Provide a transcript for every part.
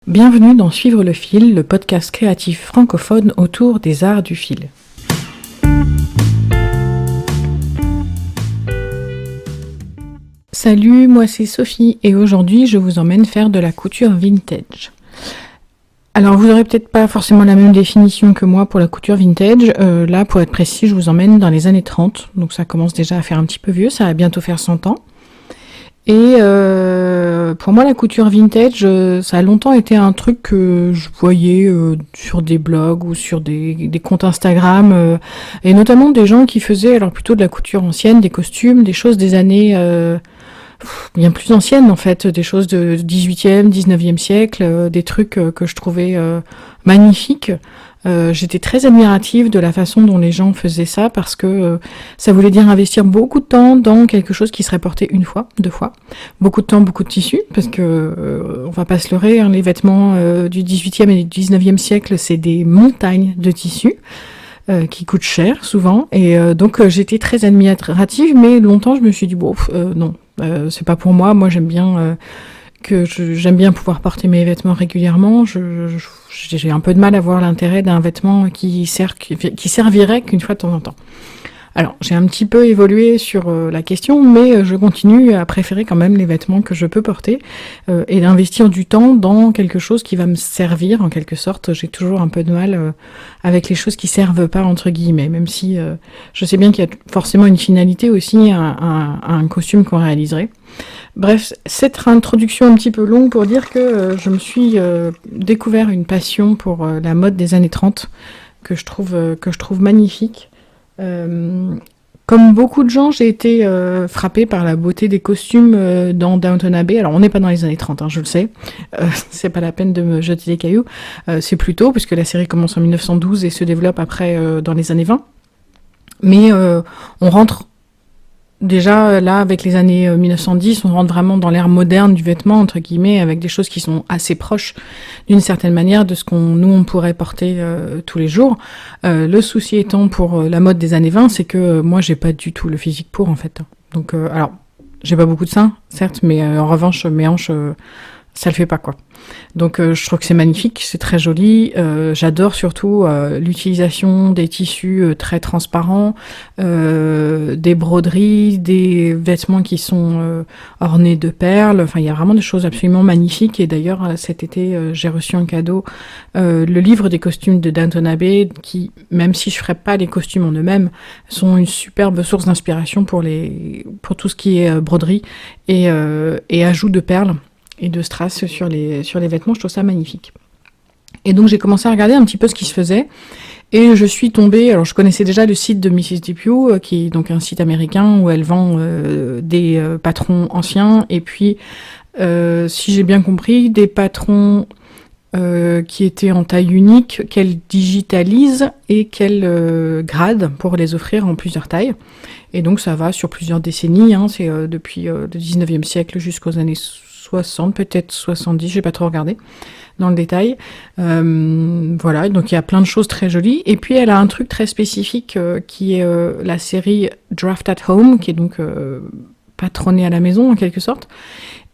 Bienvenue dans Suivre le fil, le podcast créatif francophone autour des arts du fil. Salut, moi c'est Sophie et aujourd'hui je vous emmène faire de la couture vintage. Alors vous n'aurez peut-être pas forcément la même définition que moi pour la couture vintage. Là pour être précis je vous emmène dans les années 30, donc ça commence déjà à faire un petit peu vieux, ça va bientôt faire 100 ans. Et pour moi, la couture vintage, ça a longtemps été un truc que je voyais sur des blogs ou sur des comptes Instagram, et notamment des gens qui faisaient alors plutôt de la couture ancienne, des costumes, des choses des années bien plus anciennes en fait, des choses de 18e, 19e siècle, des trucs que je trouvais magnifiques. J'étais très admirative de la façon dont les gens faisaient ça parce que ça voulait dire investir beaucoup de temps dans quelque chose qui serait porté une fois, 2 fois. Beaucoup de temps, beaucoup de tissu parce que on va pas se leurrer, hein, les vêtements du 18e et du 19e siècle, c'est des montagnes de tissu qui coûtent cher souvent et donc j'étais très admirative mais longtemps je me suis dit non, c'est pas pour moi, j'aime bien j'aime bien pouvoir porter mes vêtements régulièrement. J'ai un peu de mal à voir l'intérêt d'un vêtement qui servirait qu'une fois de temps en temps. Alors, j'ai un petit peu évolué sur la question, mais je continue à préférer quand même les vêtements que je peux porter et d'investir du temps dans quelque chose qui va me servir en quelque sorte. J'ai toujours un peu de mal avec les choses qui servent pas entre guillemets, même si je sais bien qu'il y a forcément une finalité aussi à un costume qu'on réaliserait. Bref, cette introduction un petit peu longue pour dire que je me suis découvert une passion pour la mode des années 30 que je trouve magnifique. Comme beaucoup de gens, j'ai été frappée par la beauté des costumes dans Downton Abbey. Alors, on n'est pas dans les années 30, hein, je le sais. C'est pas la peine de me jeter des cailloux. C'est plus tôt, puisque la série commence en 1912 et se développe après dans les années 20. Mais on rentre déjà là, avec les années 1910, on rentre vraiment dans l'ère moderne du vêtement, entre guillemets, avec des choses qui sont assez proches, d'une certaine manière, de ce on pourrait porter tous les jours. Le souci étant pour la mode des années 20, c'est que moi, j'ai pas du tout le physique pour, en fait. Donc, alors, j'ai pas beaucoup de seins, certes, mais en revanche, mes hanches, ça le fait pas, quoi. Donc je trouve que c'est magnifique, c'est très joli. J'adore surtout l'utilisation des tissus très transparents, des broderies, des vêtements qui sont ornés de perles. Enfin, il y a vraiment des choses absolument magnifiques. Et d'ailleurs, cet été, j'ai reçu en cadeau le livre des costumes de Downton Abbey, qui, même si je ferais pas les costumes en eux-mêmes, sont une superbe source d'inspiration pour tout ce qui est broderie et ajout de perles et de strass sur les vêtements. Je trouve ça magnifique. Et donc j'ai commencé à regarder un petit peu ce qui se faisait, et je suis tombée, alors je connaissais déjà le site de Mrs. Depew, qui est donc un site américain où elle vend des patrons anciens, et puis, si j'ai bien compris, des patrons qui étaient en taille unique, qu'elle digitalise et qu'elle grade pour les offrir en plusieurs tailles. Et donc ça va sur plusieurs décennies, hein, c'est depuis le 19e siècle jusqu'aux années 60, peut-être 70, j'ai pas trop regardé dans le détail. Voilà, donc il y a plein de choses très jolies. Et puis elle a un truc très spécifique qui est la série Draft at Home, qui est donc patronnée à la maison en quelque sorte.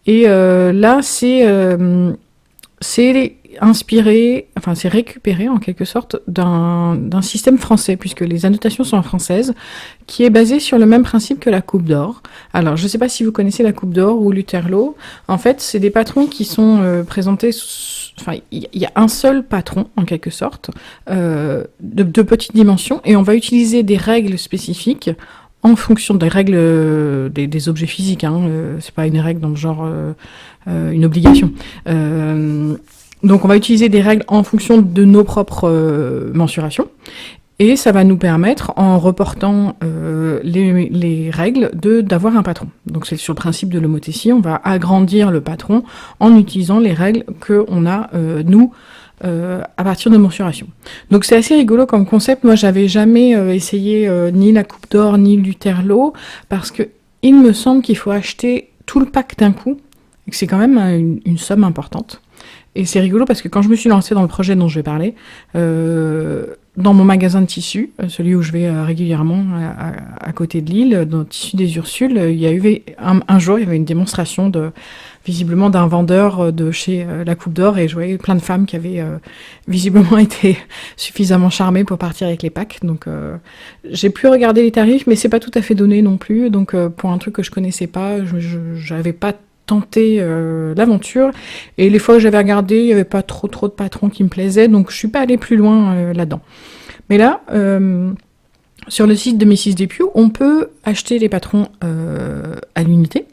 Et là, c'est inspiré, enfin c'est récupéré en quelque sorte d'un système français, puisque les annotations sont en française, qui est basé sur le même principe que la coupe d'or. Alors je sais pas si vous connaissez la coupe d'or ou l'Uterlo. En fait, c'est des patrons qui sont présentés, enfin il y a un seul patron en quelque sorte, de petite dimension, et on va utiliser des règles spécifiques en fonction des règles des objets physiques, hein, c'est pas une règle dans le genre une obligation. Donc on va utiliser des règles en fonction de nos propres mensurations, et ça va nous permettre, en reportant les règles, d'avoir un patron. Donc c'est sur le principe de l'homothétie, on va agrandir le patron en utilisant les règles qu'on a, nous, à partir de mensuration. Donc c'est assez rigolo comme concept. Moi j'avais jamais essayé ni la coupe d'or ni l'Uterlo, parce que il me semble qu'il faut acheter tout le pack d'un coup, et que c'est quand même une somme importante. Et c'est rigolo parce que quand je me suis lancée dans le projet dont je vais parler, dans mon magasin de tissus, celui où je vais régulièrement à côté de Lille, dans le tissu des Ursules, il y a eu un jour, il y avait une démonstration visiblement d'un vendeur de chez La Coupe d'Or, et je voyais plein de femmes qui avaient visiblement été suffisamment charmées pour partir avec les packs. Donc j'ai pu regarder les tarifs, mais c'est pas tout à fait donné non plus. Donc pour un truc que je connaissais pas, j'avais pas tenté l'aventure, et les fois que j'avais regardé, il y avait pas trop de patrons qui me plaisaient, donc je suis pas allée plus loin là-dedans. Mais là, sur le site de Mrs Depew, on peut acheter les patrons à l'unité,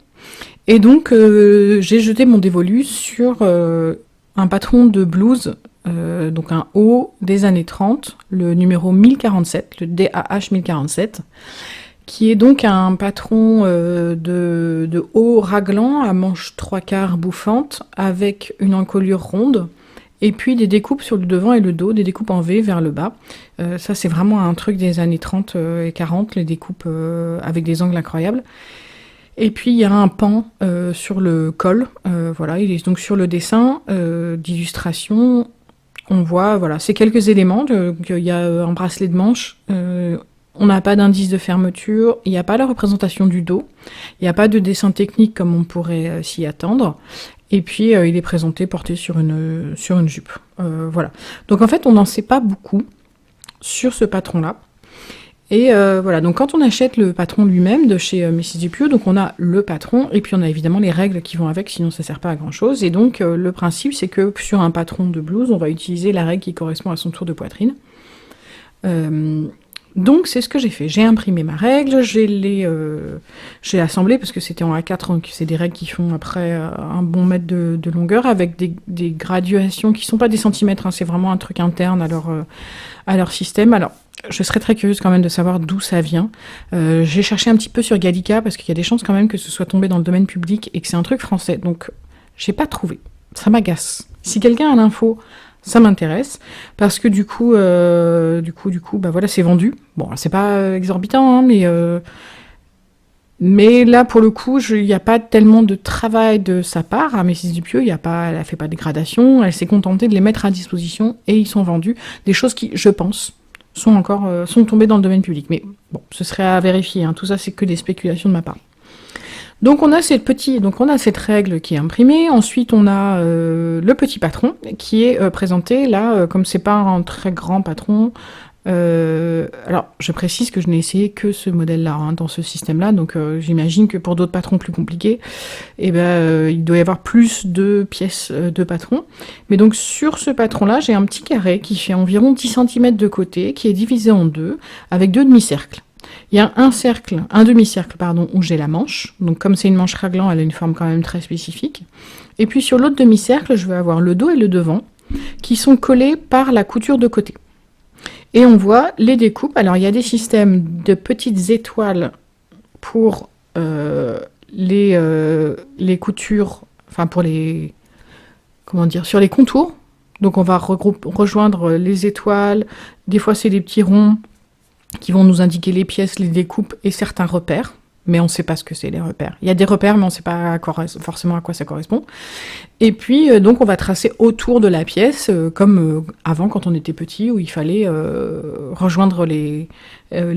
et donc j'ai jeté mon dévolu sur un patron de blues, donc un haut des années 30, le numéro 1047, le DAH 1047, qui est donc un patron de haut raglan à manches 3/4 bouffantes, avec une encolure ronde, et puis des découpes sur le devant et le dos, des découpes en V vers le bas. Ça, c'est vraiment un truc des années 30 et 40, les découpes avec des angles incroyables. Et puis, il y a un pan sur le col. Voilà, il est donc sur le dessin d'illustration. On voit, voilà, c'est quelques éléments. Il y a un bracelet de manche. On n'a pas d'indice de fermeture, il n'y a pas la représentation du dos, il n'y a pas de dessin technique comme on pourrait s'y attendre, et puis il est présenté porté sur une jupe. Voilà. Donc en fait, on n'en sait pas beaucoup sur ce patron-là. Et voilà, donc quand on achète le patron lui-même de chez Mrs Depew, donc on a le patron, et puis on a évidemment les règles qui vont avec, sinon ça ne sert pas à grand-chose. Et donc le principe, c'est que sur un patron de blouse, on va utiliser la règle qui correspond à son tour de poitrine. Donc c'est ce que j'ai fait, j'ai imprimé ma règle, j'ai assemblé, parce que c'était en A4, donc c'est des règles qui font après un bon mètre de longueur, avec des graduations qui sont pas des centimètres, hein, c'est vraiment un truc interne à leur système. Alors je serais très curieuse quand même de savoir d'où ça vient. J'ai cherché un petit peu sur Gallica, parce qu'il y a des chances quand même que ce soit tombé dans le domaine public et que c'est un truc français, donc j'ai pas trouvé, ça m'agace. Si quelqu'un a l'info, ça m'intéresse, parce que du coup, bah voilà, c'est vendu. Bon, c'est pas exorbitant, hein, mais là, pour le coup, il n'y a pas tellement de travail de sa part. À Mrs Depew, elle a fait pas de dégradation, elle s'est contentée de les mettre à disposition, et ils sont vendus. Des choses qui, je pense, sont tombées dans le domaine public. Mais bon, ce serait à vérifier, hein. Tout ça, c'est que des spéculations de ma part. Donc on a cette règle qui est imprimée, ensuite on a le petit patron qui est présenté là, comme c'est pas un très grand patron. Alors je précise que je n'ai essayé que ce modèle-là, hein, dans ce système-là, donc j'imagine que pour d'autres patrons plus compliqués, il doit y avoir plus de pièces de patron. Mais donc sur ce patron-là, j'ai un petit carré qui fait environ 10 cm de côté, qui est divisé en deux, avec deux demi-cercles. Il y a un demi-cercle, où j'ai la manche. Donc comme c'est une manche raglan, elle a une forme quand même très spécifique. Et puis sur l'autre demi-cercle, je vais avoir le dos et le devant, qui sont collés par la couture de côté. Et on voit les découpes. Alors il y a des systèmes de petites étoiles pour les coutures, enfin pour les... Comment dire, sur les contours. Donc on va rejoindre les étoiles. Des fois c'est des petits ronds qui vont nous indiquer les pièces, les découpes et certains repères, mais on ne sait pas ce que c'est les repères. Il y a des repères, mais on ne sait pas forcément à quoi ça correspond. Et puis, donc, on va tracer autour de la pièce, comme avant, quand on était petit, où il fallait rejoindre les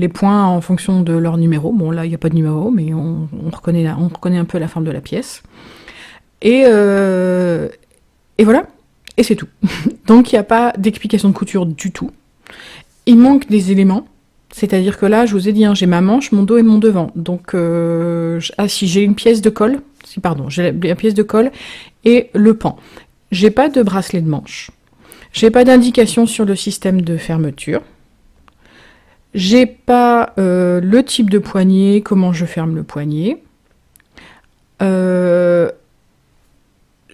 points en fonction de leur numéro. Bon, là, il n'y a pas de numéro, mais on reconnaît un peu la forme de la pièce. Et voilà, et c'est tout. Donc, il n'y a pas d'explication de couture du tout. Il manque des éléments. C'est-à-dire que là, je vous ai dit, hein, j'ai ma manche, mon dos et mon devant. Donc, si j'ai une pièce de colle, j'ai la pièce de colle et le pan. J'ai pas de bracelet de manche. J'ai pas d'indication sur le système de fermeture. J'ai pas le type de poignet, comment je ferme le poignet.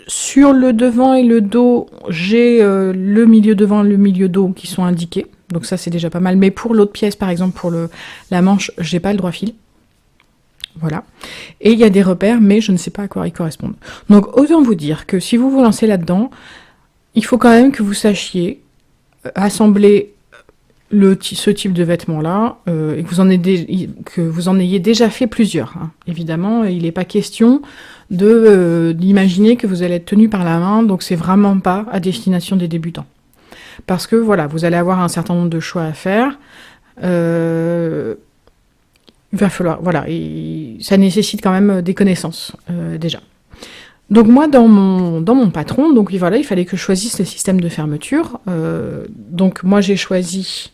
Sur le devant et le dos, j'ai le milieu devant et le milieu dos qui sont indiqués. Donc ça, c'est déjà pas mal. Mais pour l'autre pièce, par exemple, pour la manche, j'ai pas le droit fil. Voilà. Et il y a des repères, mais je ne sais pas à quoi ils correspondent. Donc, autant vous dire que si vous vous lancez là-dedans, il faut quand même que vous sachiez assembler ce type de vêtements-là, et que vous en ayez déjà fait plusieurs, hein. Évidemment, il n'est pas question d'imaginer que vous allez être tenu par la main, donc c'est vraiment pas à destination des débutants. parce que voilà, vous allez avoir un certain nombre de choix à faire. Il va falloir, voilà, ça nécessite quand même des connaissances déjà. Donc moi, dans mon patron, donc voilà, il fallait que je choisisse le système de fermeture. Donc moi, j'ai choisi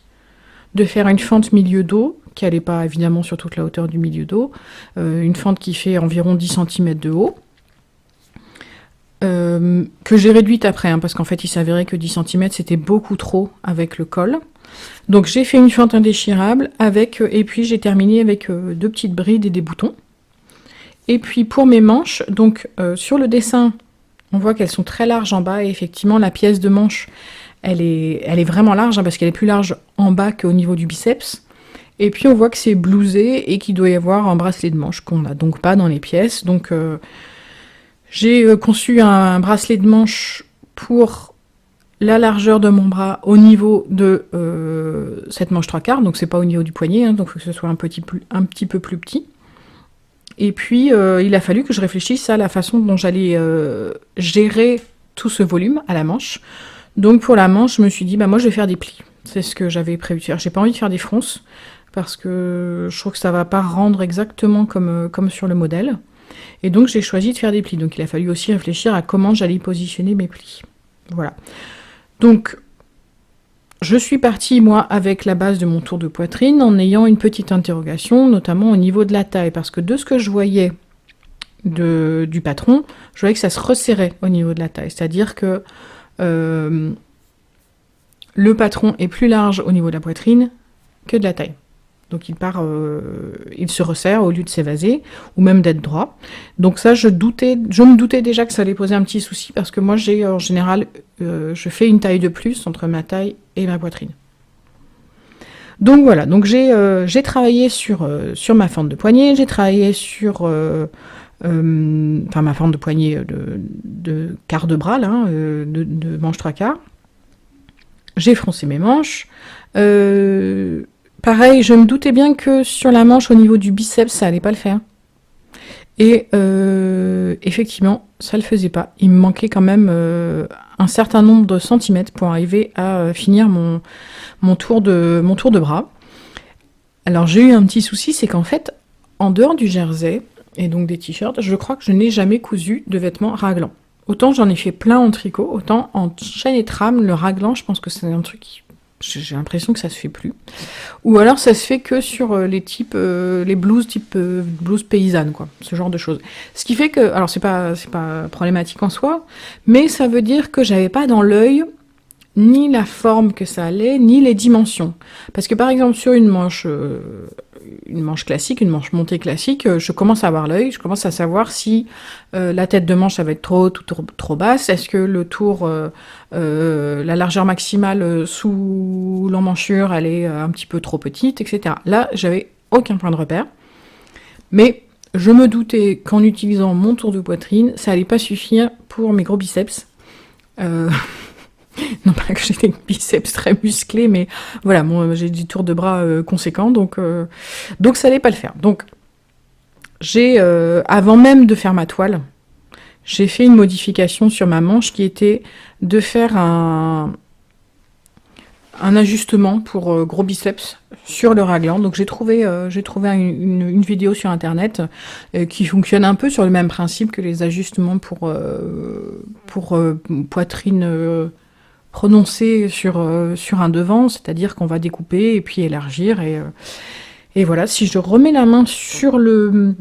de faire une fente milieu dos, qui n'allait pas évidemment sur toute la hauteur du milieu dos, une fente qui fait environ 10 cm de haut, que j'ai réduite après, parce qu'en fait il s'avérait que 10 cm c'était beaucoup trop avec le col. Donc j'ai fait une fente indéchirable, et puis j'ai terminé avec 2 petites brides et des boutons. Et puis pour mes manches, donc sur le dessin, on voit qu'elles sont très larges en bas, et effectivement la pièce de manche, elle est vraiment large, parce qu'elle est plus large en bas qu'au niveau du biceps. Et puis on voit que c'est blousé et qu'il doit y avoir un bracelet de manche qu'on n'a donc pas dans les pièces. Donc j'ai conçu un bracelet de manche pour la largeur de mon bras au niveau de cette manche 3/4, donc c'est pas au niveau du poignet, donc il faut que ce soit un petit peu plus petit. Et puis il a fallu que je réfléchisse à la façon dont j'allais gérer tout ce volume à la manche. Donc pour la manche, je me suis dit, moi je vais faire des plis. C'est ce que j'avais prévu de faire. J'ai pas envie de faire des fronces, parce que je trouve que ça va pas rendre exactement comme sur le modèle. Et donc j'ai choisi de faire des plis. Donc il a fallu aussi réfléchir à comment j'allais positionner mes plis. Voilà. Donc je suis partie, moi, avec la base de mon tour de poitrine, en ayant une petite interrogation, notamment au niveau de la taille, parce que de ce que je voyais du patron, je voyais que ça se resserrait au niveau de la taille. C'est-à-dire que le patron est plus large au niveau de la poitrine que de la taille. Donc il se resserre au lieu de s'évaser, ou même d'être droit. Donc ça, je me doutais déjà que ça allait poser un petit souci, parce que moi, en général, je fais une taille de plus entre ma taille et ma poitrine. Donc voilà, donc j'ai travaillé sur ma fente de poignet, j'ai travaillé sur ma fente de poignet de quart de bras, là, de manche 3/4. J'ai froncé mes manches. Pareil, je me doutais bien que sur la manche, au niveau du biceps, ça allait pas le faire. Et effectivement, ça le faisait pas. Il me manquait quand même un certain nombre de centimètres pour arriver à finir mon tour de bras. Alors j'ai eu un petit souci, c'est qu'en fait, en dehors du jersey et donc des t-shirts, je crois que je n'ai jamais cousu de vêtements raglants. Autant j'en ai fait plein en tricot, autant en chaîne et trame, le raglan, je pense que c'est un truc j'ai l'impression que ça se fait plus. Ou alors ça se fait que sur les blouses type blouse paysanne, quoi, ce genre de choses. Ce qui fait que, alors c'est pas problématique en soi, mais ça veut dire que j'avais pas dans l'œil ni la forme que ça allait, ni les dimensions. Parce que par exemple sur une manche classique, une manche montée classique, je commence à avoir l'œil, je commence à savoir si la tête de manche ça va être trop haute ou trop basse, est-ce que le tour, la largeur maximale sous l'emmanchure, elle est un petit peu trop petite, etc. Là, j'avais aucun point de repère, mais je me doutais qu'en utilisant mon tour de poitrine, ça allait pas suffire pour mes gros biceps. Non pas que j'ai des biceps très musclés, mais voilà, j'ai des tours de bras conséquents, donc ça allait pas le faire. Donc avant même de faire ma toile, j'ai fait une modification sur ma manche qui était de faire un ajustement pour gros biceps sur le raglan. Donc j'ai trouvé une vidéo sur internet qui fonctionne un peu sur le même principe que les ajustements pour poitrine prononcée sur un devant, c'est-à-dire qu'on va découper et puis élargir et voilà. Si je remets la main sur le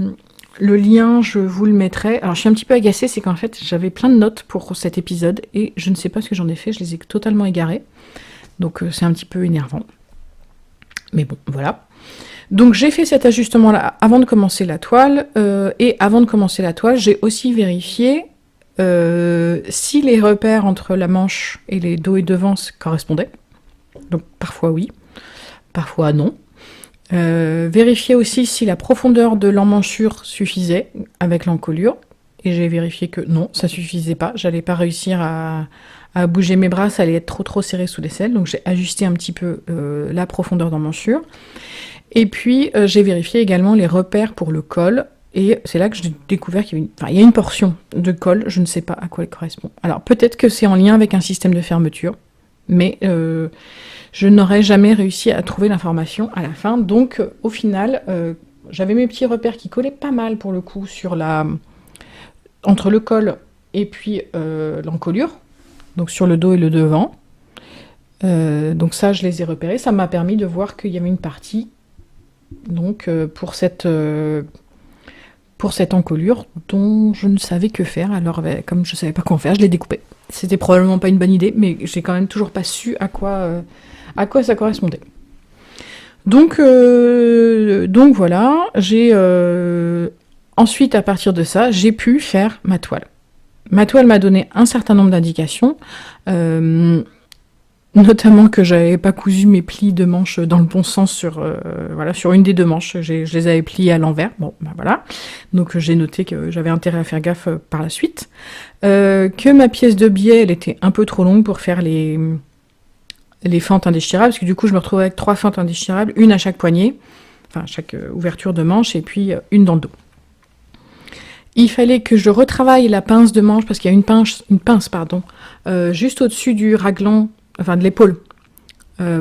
lien, je vous le mettrai. Alors je suis un petit peu agacée, c'est qu'en fait j'avais plein de notes pour cet épisode et je ne sais pas ce que j'en ai fait, je les ai totalement égarées. Donc c'est un petit peu énervant. Mais bon, voilà. Donc j'ai fait cet ajustement-là avant de commencer la toile. Et avant de commencer la toile, j'ai aussi vérifié si les repères entre la manche et les dos et devant correspondaient. Donc parfois oui, parfois non. Vérifier aussi si la profondeur de l'emmanchure suffisait avec l'encolure. Et j'ai vérifié que non, ça suffisait pas. J'allais pas réussir à bouger mes bras, ça allait être trop serré sous l'aisselle. Donc j'ai ajusté un petit peu la profondeur d'emmanchure. Et puis j'ai vérifié également les repères pour le col. Et c'est là que j'ai découvert qu'il y a une portion de col, je ne sais pas à quoi elle correspond. Alors peut-être que c'est en lien avec un système de fermeture. mais je n'aurais jamais réussi à trouver l'information à la fin. Donc au final, j'avais mes petits repères qui collaient pas mal pour le coup entre le col et puis l'encolure, donc sur le dos et le devant. Donc ça, je les ai repérés. Ça m'a permis de voir qu'il y avait une partie donc pour cette encolure dont je ne savais que faire. Alors comme je savais pas quoi en faire, je l'ai découpé. C'était probablement pas une bonne idée, mais j'ai quand même toujours pas su à quoi ça correspondait. Donc voilà, ensuite à partir de ça, j'ai pu faire ma toile. Ma toile m'a donné un certain nombre d'indications, notamment que j'avais pas cousu mes plis de manches dans le bon sens sur une des deux manches. Je les avais pliés à l'envers. Bon, ben voilà. Donc j'ai noté que j'avais intérêt à faire gaffe par la suite. Que ma pièce de biais, elle était un peu trop longue pour faire les fentes indéchirables, parce que du coup je me retrouvais avec 3 fentes indéchirables, une à chaque poignet, enfin chaque ouverture de manche, et puis une dans le dos. Il fallait que je retravaille la pince de manche, parce qu'il y a une pince, juste au-dessus du raglan, enfin de l'épaule,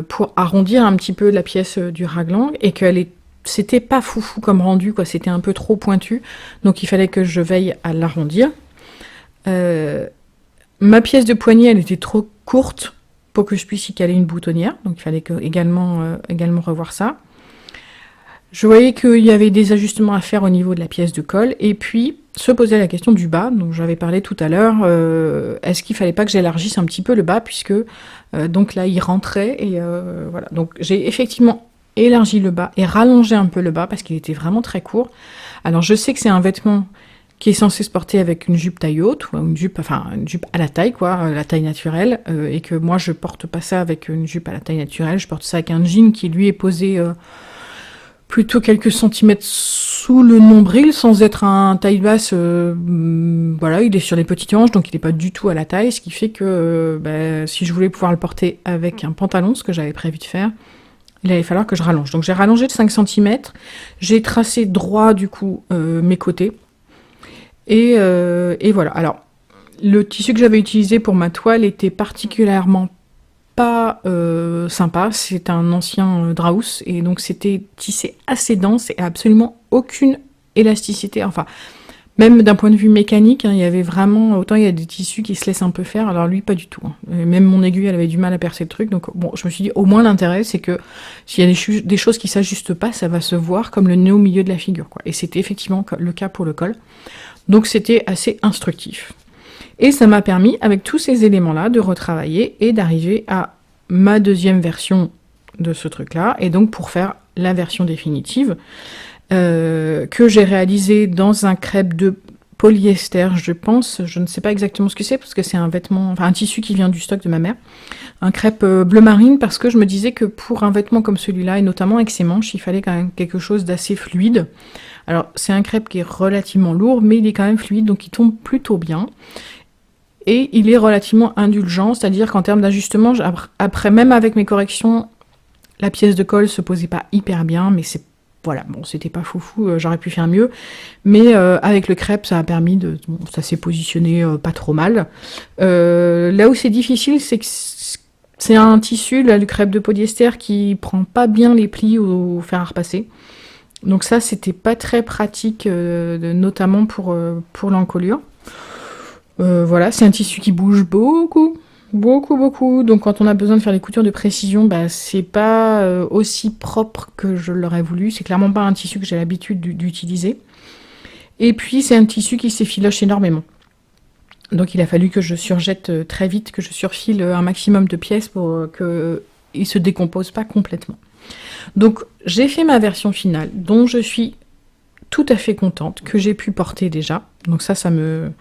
pour arrondir un petit peu la pièce du raglan, et c'était pas foufou comme rendu, quoi, c'était un peu trop pointu, donc il fallait que je veille à l'arrondir. Ma pièce de poignet, elle était trop courte pour que je puisse y caler une boutonnière, donc il fallait également revoir ça. Je voyais qu'il y avait des ajustements à faire au niveau de la pièce de col, et puis se posait la question du bas, dont j'avais parlé tout à l'heure. Est-ce qu'il fallait pas que j'élargisse un petit peu le bas, puisque donc là il rentrait, et voilà. Donc j'ai effectivement élargi le bas et rallongé un peu le bas, parce qu'il était vraiment très court. Alors je sais que c'est un vêtement qui est censé se porter avec une jupe taille haute, ou une jupe à la taille, quoi, la taille naturelle, et que moi je porte pas ça avec une jupe à la taille naturelle, je porte ça avec un jean qui lui est posé plutôt quelques centimètres sous le nombril, sans être un taille basse, voilà, il est sur les petites hanches, donc il n'est pas du tout à la taille, ce qui fait que si je voulais pouvoir le porter avec un pantalon, ce que j'avais prévu de faire, il allait falloir que je rallonge. Donc j'ai rallongé de 5 cm, j'ai tracé droit du coup mes côtés, et voilà. Alors, le tissu que j'avais utilisé pour ma toile était particulièrement pas sympa. C'est un ancien Draus, et donc c'était tissé assez dense et absolument aucune élasticité. Enfin, même d'un point de vue mécanique, hein, il y avait vraiment... Autant il y a des tissus qui se laissent un peu faire, alors lui, pas du tout. Hein. Même mon aiguille, elle avait du mal à percer le truc. Donc bon, je me suis dit, au moins l'intérêt, c'est que s'il y a des choses qui s'ajustent pas, ça va se voir comme le nez au milieu de la figure, quoi. Et c'était effectivement le cas pour le col. Donc c'était assez instructif. Et ça m'a permis, avec tous ces éléments-là, de retravailler et d'arriver à ma deuxième version de ce truc-là, et donc pour faire la version définitive, que j'ai réalisée dans un crêpe de polyester, je pense, je ne sais pas exactement ce que c'est, parce que c'est un vêtement, enfin un tissu qui vient du stock de ma mère, un crêpe bleu marine, parce que je me disais que pour un vêtement comme celui-là, et notamment avec ses manches, il fallait quand même quelque chose d'assez fluide. Alors c'est un crêpe qui est relativement lourd, mais il est quand même fluide, donc il tombe plutôt bien. Et il est relativement indulgent, c'est-à-dire qu'en termes d'ajustement, après, même avec mes corrections, la pièce de colle se posait pas hyper bien, mais c'était pas foufou, j'aurais pu faire mieux. Mais avec le crêpe, ça a permis ça s'est positionné pas trop mal. Là où c'est difficile, c'est que c'est un tissu, là, le crêpe de polyester, qui prend pas bien les plis au fer à repasser. Donc ça, c'était pas très pratique, notamment pour l'encolure. Voilà, c'est un tissu qui bouge beaucoup. Donc quand on a besoin de faire des coutures de précision, c'est pas aussi propre que je l'aurais voulu. C'est clairement pas un tissu que j'ai l'habitude d'utiliser. Et puis c'est un tissu qui s'effiloche énormément. Donc il a fallu que je surjette très vite, que je surfile un maximum de pièces pour qu'il se décompose pas complètement. Donc j'ai fait ma version finale, dont je suis tout à fait contente, que j'ai pu porter déjà. Donc ça me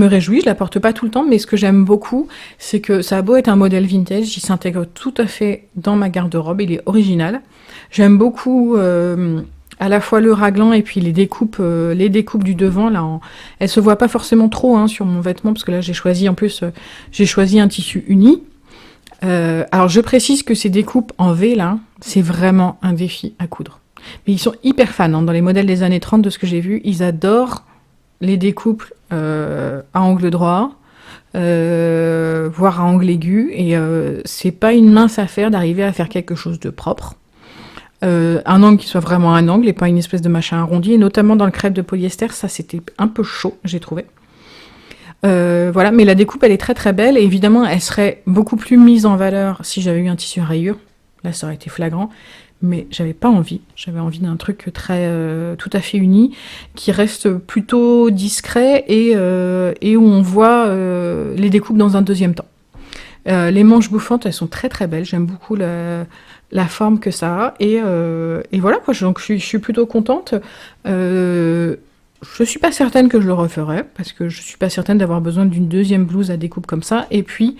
réjouit, je la porte pas tout le temps, mais ce que j'aime beaucoup, c'est que ça a beau être un modèle vintage, il s'intègre tout à fait dans ma garde-robe, il est original. J'aime beaucoup à la fois le raglan et puis les découpes du devant, là, elles se voient pas forcément trop hein, sur mon vêtement, parce que là j'ai choisi un tissu uni. Alors je précise que ces découpes en V là, c'est vraiment un défi à coudre. Mais ils sont hyper fans, hein, dans les modèles des années 30 de ce que j'ai vu, ils adorent les découpes à angle droit, voire à angle aigu, et c'est pas une mince affaire d'arriver à faire quelque chose de propre. Un angle qui soit vraiment un angle et pas une espèce de machin arrondi, et notamment dans le crêpe de polyester, ça c'était un peu chaud, j'ai trouvé. Voilà, mais la découpe elle est très très belle, et évidemment elle serait beaucoup plus mise en valeur si j'avais eu un tissu à rayures. Là ça aurait été flagrant, mais j'avais pas envie. J'avais envie d'un truc très tout à fait uni, qui reste plutôt discret et où on voit les découpes dans un deuxième temps. Les manches bouffantes, elles sont très très belles. J'aime beaucoup la forme que ça a. Et voilà, quoi. Donc je suis plutôt contente. Je suis pas certaine que je le referai, parce que je suis pas certaine d'avoir besoin d'une deuxième blouse à découpe comme ça. Et puis,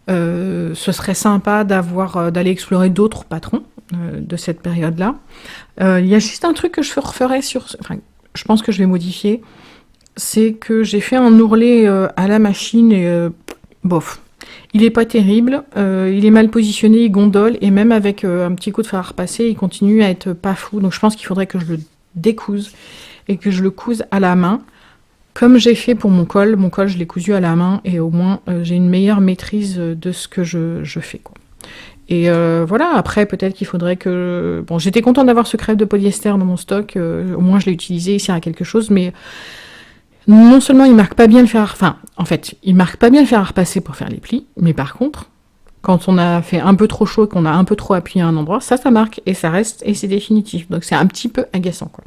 ce serait sympa d'aller explorer d'autres patrons de cette période-là. Il y a juste un truc que je referai enfin, je pense que je vais modifier. C'est que j'ai fait un ourlet à la machine et bof. Il est pas terrible, il est mal positionné, il gondole, et même avec un petit coup de fer à repasser, il continue à être pas fou. Donc je pense qu'il faudrait que je le découse et que je le couse à la main. Comme j'ai fait pour mon col je l'ai cousu à la main, et au moins j'ai une meilleure maîtrise de ce que je fais, quoi. Et voilà, après peut-être qu'il faudrait que... Bon, j'étais contente d'avoir ce crêpe de polyester dans mon stock, au moins je l'ai utilisé, il sert à quelque chose, mais non seulement il marque pas bien le fer à... Enfin, en fait, il marque pas bien le fer à repasser pour faire les plis, mais par contre, quand on a fait un peu trop chaud, qu'on a un peu trop appuyé à un endroit, ça marque, et ça reste, et c'est définitif. Donc c'est un petit peu agaçant, quoi.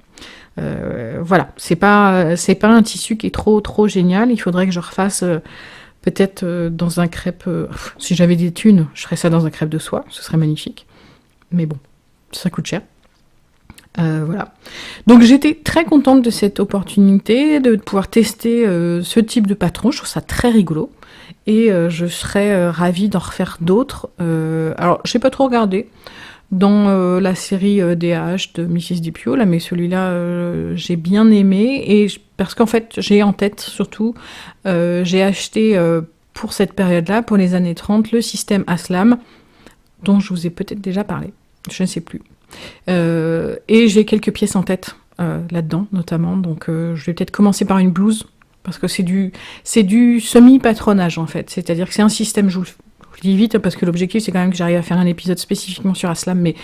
Voilà, c'est pas un tissu qui est trop génial. Il faudrait que je refasse peut-être dans un crêpe. Si j'avais des thunes, je ferais ça dans un crêpe de soie, ce serait magnifique. Mais bon, ça coûte cher. Voilà. Donc j'étais très contente de cette opportunité de pouvoir tester ce type de patron. Je trouve ça très rigolo, et je serais ravie d'en refaire d'autres. Alors j'ai pas trop regardé dans la série DAH de Mrs. Dipio, là, mais celui-là j'ai bien aimé, et parce qu'en fait j'ai en tête surtout, j'ai acheté pour cette période-là, pour les années 30, le système Aslam, dont je vous ai peut-être déjà parlé, je ne sais plus. Et j'ai quelques pièces en tête là-dedans, notamment, donc je vais peut-être commencer par une blouse, parce que c'est du semi-patronage en fait, c'est-à-dire que c'est un système, je dis vite parce que l'objectif c'est quand même que j'arrive à faire un épisode spécifiquement sur Aslam, mais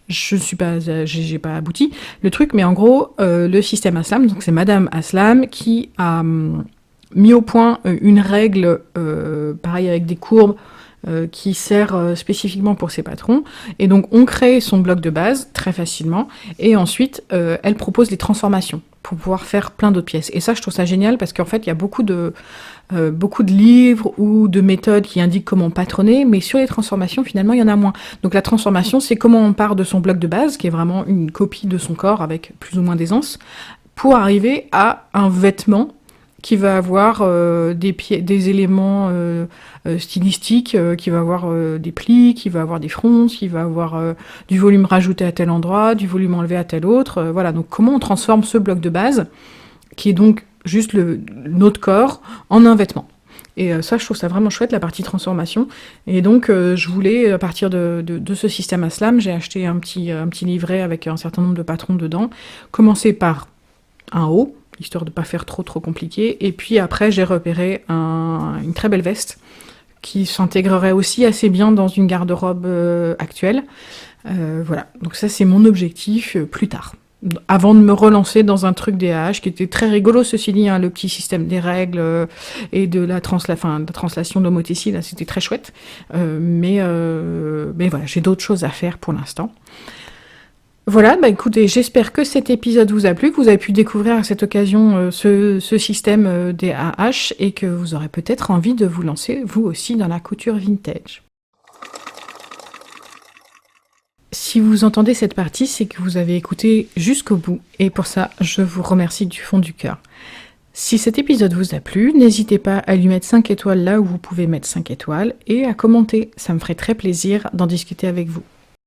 j'ai pas abouti le truc, mais en gros le système Aslam, donc c'est Madame Aslam qui a mis au point une règle pareil avec des courbes qui sert spécifiquement pour ses patrons, et donc on crée son bloc de base très facilement, et ensuite elle propose les transformations pour pouvoir faire plein d'autres pièces. Et ça, je trouve ça génial, parce qu'en fait, il y a beaucoup de livres ou de méthodes qui indiquent comment patronner, mais sur les transformations, finalement, il y en a moins. Donc la transformation, c'est comment on part de son bloc de base, qui est vraiment une copie de son corps avec plus ou moins d'aisance, pour arriver à un vêtement qui va avoir des éléments stylistiques, qui va avoir des plis, qui va avoir des fronces, qui va avoir du volume rajouté à tel endroit, du volume enlevé à tel autre. Voilà, donc comment on transforme ce bloc de base, qui est donc juste notre corps, en un vêtement. Et ça, je trouve ça vraiment chouette, la partie transformation. Et donc, je voulais, à partir de ce système Aslam, j'ai acheté un petit livret avec un certain nombre de patrons dedans, commencer par un haut, histoire de pas faire trop compliqué, et puis après j'ai repéré une très belle veste qui s'intégrerait aussi assez bien dans une garde-robe actuelle. Voilà, donc ça c'est mon objectif plus tard, avant de me relancer dans un truc DAH qui était très rigolo, ceci dit, hein, le petit système des règles et de la translation de l'homothétie, là c'était très chouette, mais voilà, j'ai d'autres choses à faire pour l'instant. Voilà, bah écoutez, j'espère que cet épisode vous a plu, que vous avez pu découvrir à cette occasion ce système DAH, et que vous aurez peut-être envie de vous lancer vous aussi dans la couture vintage. Si vous entendez cette partie, c'est que vous avez écouté jusqu'au bout, et pour ça, je vous remercie du fond du cœur. Si cet épisode vous a plu, n'hésitez pas à lui mettre 5 étoiles là où vous pouvez mettre 5 étoiles, et à commenter, ça me ferait très plaisir d'en discuter avec vous.